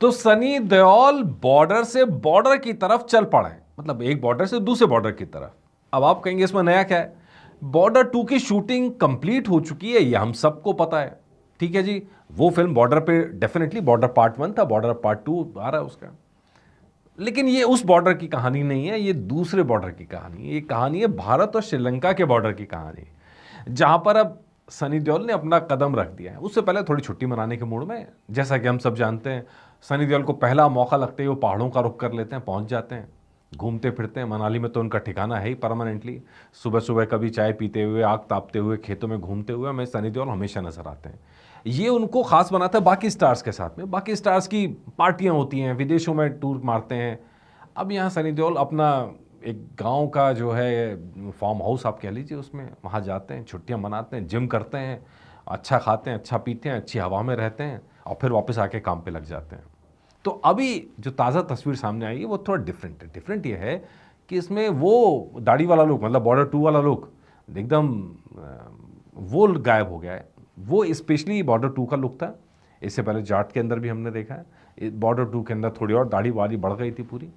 तो सनी देओल बॉर्डर से बॉर्डर की तरफ चल पड़े, मतलब एक बॉर्डर से दूसरे बॉर्डर की तरफ। अब आप कहेंगे इसमें नया क्या है? बॉर्डर 2 की शूटिंग कंप्लीट हो चुकी है, ये हम सबको पता है। ठीक है जी, वो फिल्म बॉर्डर पे डेफिनेटली बॉर्डर पार्ट 1 था, बॉर्डर पार्ट 2 आ रहा है उसका। लेकिन ये उस बॉर्डर की कहानी नहीं है, ये दूसरे बॉर्डर की कहानी है। ये कहानी है भारत और श्रीलंका के बॉर्डर की कहानी, जहां पर अब सनी देओल ने अपना कदम रख दिया है। उससे पहले थोड़ी छुट्टी मनाने के मूड में, जैसा कि हम सब जानते हैं, सनी देओल को पहला मौका लगते ही वो पहाड़ों का रुख कर लेते हैं, पहुंच जाते हैं, घूमते फिरते हैं। मनाली में तो उनका ठिकाना है ही परमानेंटली। सुबह सुबह कभी चाय पीते हुए, आग तापते हुए, खेतों में घूमते हुए हमें सनी देओल हमेशा नजर आते हैं। ये उनको खास बनाता है बाकी स्टार्स के साथ में। बाकी स्टार्स की पार्टियां होती हैं, विदेशों में टूर मारते हैं। अब यहाँ सनी देओल अपना एक गांव का जो है फार्म हाउस आप कह लीजिए, उसमें वहाँ जाते हैं, छुट्टियाँ मनाते हैं, जिम करते हैं, अच्छा खाते हैं, अच्छा पीते हैं, अच्छी हवा में रहते हैं, और फिर वापस आके काम पे लग जाते हैं। तो अभी जो ताज़ा तस्वीर सामने आई है वो थोड़ा डिफरेंट है। डिफरेंट ये है कि इसमें वो दाढ़ी वाला लुक, मतलब बॉर्डर 2 वाला लुक एकदम वो गायब हो गया है। वो स्पेशली बॉर्डर 2 का लुक था। इससे पहले जाट के अंदर भी हमने देखा है, बॉर्डर 2 के अंदर थोड़ी और दाढ़ी वाड़ी बढ़ गई थी पूरी।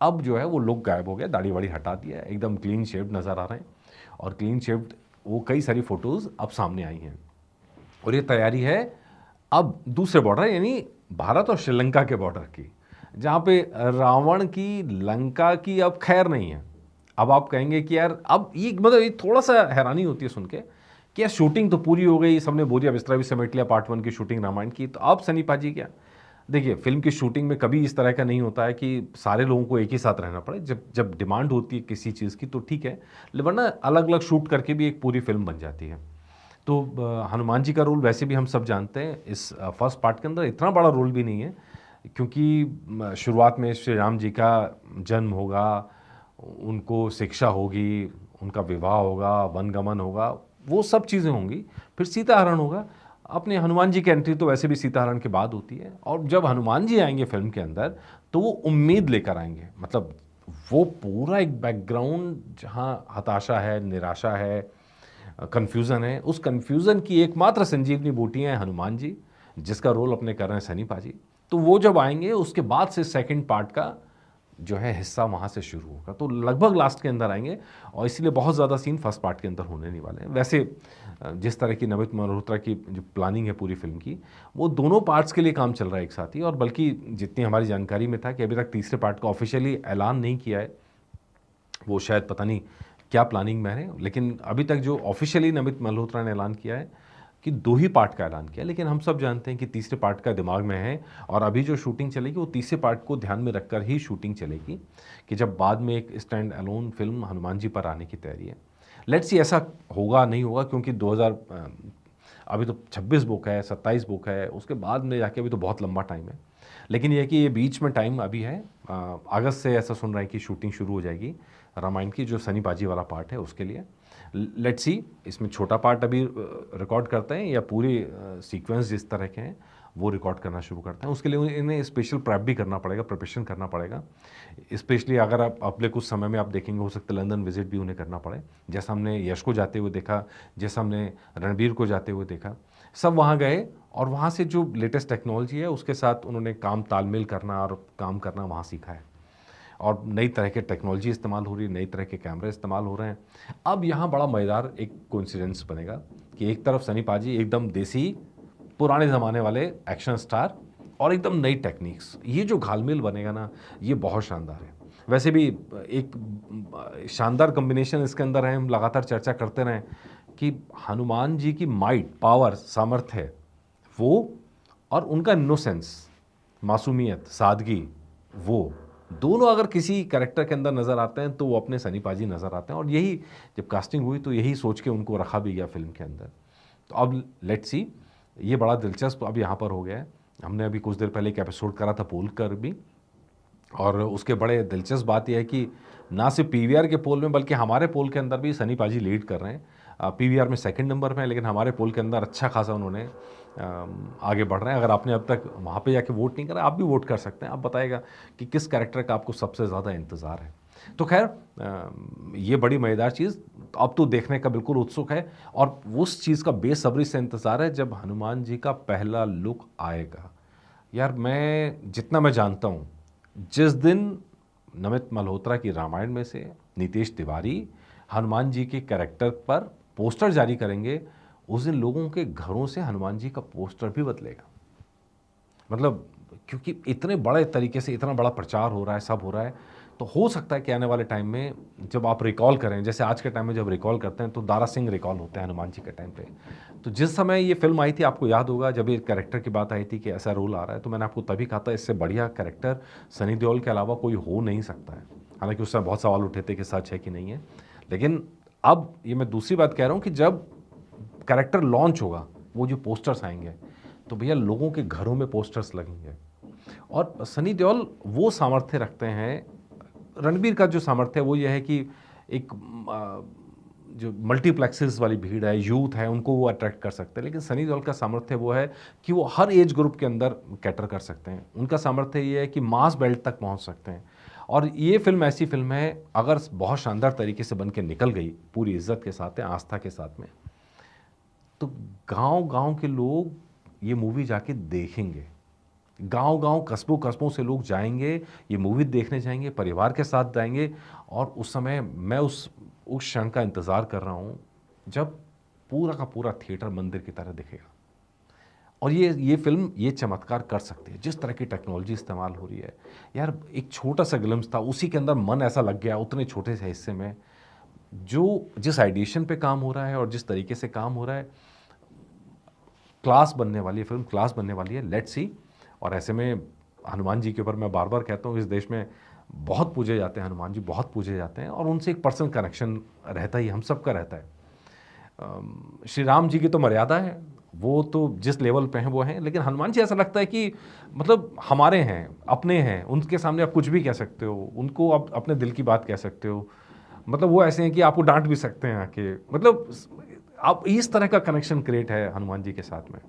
अब जो है वो लुक गायब हो गया, दाढ़ी वाड़ी हटा दिया है, एकदम क्लीन शेव्ड नज़र आ रहे हैं। और क्लीन शेव्ड वो कई सारी फोटोज़ अब सामने आई हैं। और ये तैयारी है अब दूसरे बॉर्डर, यानी भारत और श्रीलंका के बॉर्डर की, जहाँ पे रावण की लंका की अब खैर नहीं है। अब आप कहेंगे कि यार अब ये मतलब ये थोड़ा सा हैरानी होती है सुन के कि यार शूटिंग तो पूरी हो गई, सबने बोरिया बिस्तरा भी समेट लिया पार्ट 1 की शूटिंग रामायण की, तो अब सनी पाजी क्या? देखिए, फिल्म की शूटिंग में कभी इस तरह का नहीं होता है कि सारे लोगों को एक ही साथ रहना पड़े। जब जब डिमांड होती है किसी चीज़ की तो ठीक है, वरना अलग अलग शूट करके भी एक पूरी फिल्म बन जाती है। तो हनुमान जी का रोल वैसे भी हम सब जानते हैं, इस फर्स्ट पार्ट के अंदर इतना बड़ा रोल भी नहीं है, क्योंकि शुरुआत में श्री राम जी का जन्म होगा, उनको शिक्षा होगी, उनका विवाह होगा, वनगमन होगा, वो सब चीज़ें होंगी। फिर सीता हरण होगा। अपने हनुमान जी की एंट्री तो वैसे भी सीता हरण के बाद होती है, और जब हनुमान जी आएंगे फिल्म के अंदर तो वो उम्मीद लेकर आएंगे। मतलब वो पूरा एक बैकग्राउंड जहाँ हताशा है, निराशा है, कन्फ्यूज़न है, उस कन्फ्यूज़न की एकमात्र संजीवनी बूटी हैं हनुमान जी, जिसका रोल अपने कर रहे हैं सनी पाजी। तो वो जब आएंगे उसके बाद से सेकंड पार्ट का जो है हिस्सा वहाँ से शुरू होगा, तो लगभग लास्ट के अंदर आएंगे। और इसलिए बहुत ज़्यादा सीन फर्स्ट पार्ट के अंदर होने नहीं वाले हैं। वैसे जिस तरह की नमित मल्होत्रा की जो प्लानिंग है पूरी फिल्म की, वो दोनों पार्ट्स के लिए काम चल रहा है एक साथ ही। और बल्कि जितनी हमारी जानकारी में था कि अभी तक तीसरे पार्ट का ऑफिशियली ऐलान नहीं किया है, वो शायद पता नहीं क्या प्लानिंग में है, लेकिन अभी तक जो ऑफिशियली नमित मल्होत्रा ने ऐलान किया है कि 2 ही पार्ट का ऐलान किया। लेकिन हम सब जानते हैं कि तीसरे पार्ट का दिमाग में है, और अभी जो शूटिंग चलेगी वो तीसरे पार्ट को ध्यान में रखकर ही शूटिंग चलेगी, कि जब बाद में एक stand alone film Hanuman ji पर आने की तैयारी है। लेट्स सी ऐसा होगा नहीं होगा, क्योंकि 2000 अभी तो 26 बुक है, 27 बुक है, उसके बाद में जाके अभी तो बहुत लंबा टाइम है। लेकिन ये है कि ये बीच में टाइम अभी है। अगस्त से ऐसा सुन रहे हैं कि शूटिंग शुरू हो जाएगी रामायण की, जो सनी पाजी वाला पार्ट है उसके लिए। लेट्स सी इसमें छोटा पार्ट अभी रिकॉर्ड करते हैं या पूरे सीक्वेंस जिस तरह के हैं वो रिकॉर्ड करना शुरू करते हैं। उसके लिए इन्हें स्पेशल प्रेप भी करना पड़ेगा, प्रिपरेशन करना पड़ेगा। स्पेशली अगर आप अगले कुछ समय में आप देखेंगे, हो सकता है लंदन विजिट भी उन्हें करना पड़े, जैसा हमने यश को जाते हुए देखा, जैसा हमने रणबीर को जाते हुए देखा। सब वहाँ गए और वहाँ से जो लेटेस्ट टेक्नोलॉजी है उसके साथ उन्होंने काम तालमेल करना और काम करना वहाँ सीखा है। और नई तरह के टेक्नोलॉजी इस्तेमाल हो रही है, नई तरह के कैमरे इस्तेमाल हो रहे हैं। अब यहाँ बड़ा मज़ेदार एक कोइंसिडेंस बनेगा कि एक तरफ सनी पाजी एकदम देसी पुराने ज़माने वाले एक्शन स्टार, और एकदम नई टेक्निक्स, ये जो घालमेल बनेगा ना, ये बहुत शानदार है। वैसे भी एक शानदार कॉम्बिनेशन इसके अंदर है। हम लगातार चर्चा करते रहें कि हनुमान जी की माइट, पावर, सामर्थ्य है वो, और उनका इनोसेंस, मासूमियत, सादगी, वो दोनों अगर किसी कैरेक्टर के अंदर नज़र आते हैं तो वो अपने सनी पाजी नज़र आते हैं। और यही जब कास्टिंग हुई तो यही सोच के उनको रखा भी गया फिल्म के अंदर। तो अब लेट्स सी, ये बड़ा दिलचस्प अब यहाँ पर हो गया है। हमने अभी कुछ देर पहले एक एपिसोड करा था पोल कर भी, और उसके बड़े दिलचस्प बात यह है कि ना सिर्फ पीवीआर के पोल में बल्कि हमारे पोल के अंदर भी सनी पाजी लीड कर रहे हैं। पीवीआर में सेकंड नंबर पे है, लेकिन हमारे पोल के अंदर अच्छा खासा उन्होंने आगे बढ़ रहे हैं। अगर आपने अब तक वहाँ पे जाके वोट नहीं करा, आप भी वोट कर सकते हैं। आप बताएगा कि किस कैरेक्टर का आपको सबसे ज़्यादा इंतज़ार है। तो खैर, ये बड़ी मज़ेदार चीज़ अब तो देखने का बिल्कुल उत्सुक है, और उस चीज़ का बेसब्री से इंतज़ार है जब हनुमान जी का पहला लुक आएगा। यार मैं जितना मैं जानता हूँ, जिस दिन नमित मल्होत्रा की रामायण में से नीतीश तिवारी हनुमान जी के कैरेक्टर पर पोस्टर जारी करेंगे, उस दिन लोगों के घरों से हनुमान जी का पोस्टर भी बदलेगा। मतलब क्योंकि इतने बड़े तरीके से इतना बड़ा प्रचार हो रहा है, सब हो रहा है, तो हो सकता है कि आने वाले टाइम में जब आप रिकॉल करें, जैसे आज के टाइम में जब रिकॉल करते हैं तो दारा सिंह रिकॉल होते हैं हनुमान जी के टाइम पे। तो जिस समय ये फिल्म आई थी, आपको याद होगा जब ये कैरेक्टर की बात आई थी कि ऐसा रोल आ रहा है, तो मैंने आपको तभी कहा था इससे बढ़िया कैरेक्टर सनी देओल के अलावा कोई हो नहीं सकता है। हालांकि उस समय बहुत सवाल उठे थे कि सच है कि नहीं है, लेकिन अब ये मैं दूसरी बात कह रहा हूँ कि जब कैरेक्टर लॉन्च होगा, वो जो पोस्टर्स आएंगे, तो भैया लोगों के घरों में पोस्टर्स लगेंगे। और सनी देओल वो सामर्थ्य रखते हैं, रणबीर का जो सामर्थ्य है वो ये है कि एक जो मल्टीप्लेक्सेस वाली भीड़ है, यूथ है, उनको वो अट्रैक्ट कर सकते हैं। लेकिन सनी देओल का सामर्थ्य वो है कि वो हर एज ग्रुप के अंदर कैटर कर सकते हैं। उनका सामर्थ्य ये है कि मास बेल्ट तक पहुंच सकते हैं। और ये फिल्म ऐसी फिल्म है, अगर बहुत शानदार तरीके से बन के निकल गई, पूरी इज्जत के साथ, आस्था के साथ में, तो गांव-गांव के लोग ये मूवी जाके देखेंगे। गांव-गांव, कस्बों-कस्बों से लोग जाएंगे, ये मूवी देखने जाएंगे, परिवार के साथ जाएंगे। और उस समय मैं उस क्षण का इंतज़ार कर रहा हूँ जब पूरा का पूरा थिएटर मंदिर की तरह दिखेगा। और ये फिल्म ये चमत्कार कर सकती है, जिस तरह की टेक्नोलॉजी इस्तेमाल हो रही है। यार एक छोटा सा ग्लिम्स था, उसी के अंदर मन ऐसा लग गया उतने छोटे से हिस्से में। जो जिस आइडिएशन पे काम हो रहा है और जिस तरीके से काम हो रहा है, क्लास बनने वाली है फिल्म, क्लास बनने वाली है। Let's see. और ऐसे में हनुमान जी के ऊपर मैं बार बार कहता हूँ, इस देश में बहुत पूजे जाते हैं हनुमान जी, बहुत पूजे जाते हैं, और उनसे एक पर्सनल कनेक्शन रहता ही, हम सबका रहता है। श्री राम जी की तो मर्यादा है, वो तो जिस लेवल पे हैं वो हैं, लेकिन हनुमान जी ऐसा लगता है कि मतलब हमारे हैं, अपने हैं, उनके सामने आप कुछ भी कह सकते हो, उनको आप अपने दिल की बात कह सकते हो। मतलब वो ऐसे हैं कि आपको डांट भी सकते हैं आके। मतलब आप इस तरह का कनेक्शन क्रिएट है हनुमान जी के साथ में,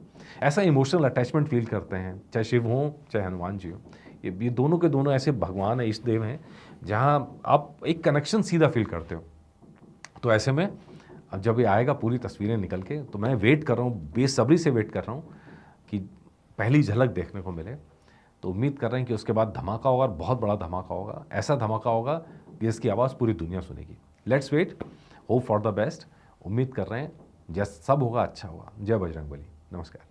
ऐसा इमोशनल अटैचमेंट फील करते हैं, चाहे शिव हों चाहे हनुमान जी हो। ये दोनों के दोनों ऐसे भगवान है, इष्ट देव हैं, जहाँ आप एक कनेक्शन सीधा फील करते हो। तो ऐसे में अब जब ये आएगा पूरी तस्वीरें निकल के, तो मैं वेट कर रहा हूँ, बेसब्री से वेट कर रहा हूँ कि पहली झलक देखने को मिले। तो उम्मीद कर रहे हैं कि उसके बाद धमाका होगा, बहुत बड़ा धमाका होगा, ऐसा धमाका होगा कि इसकी आवाज़ पूरी दुनिया सुनेगी। Let's wait, hope for the best. उम्मीद कर रहे हैं जैसा सब होगा अच्छा होगा। जय बजरंगबली। नमस्कार।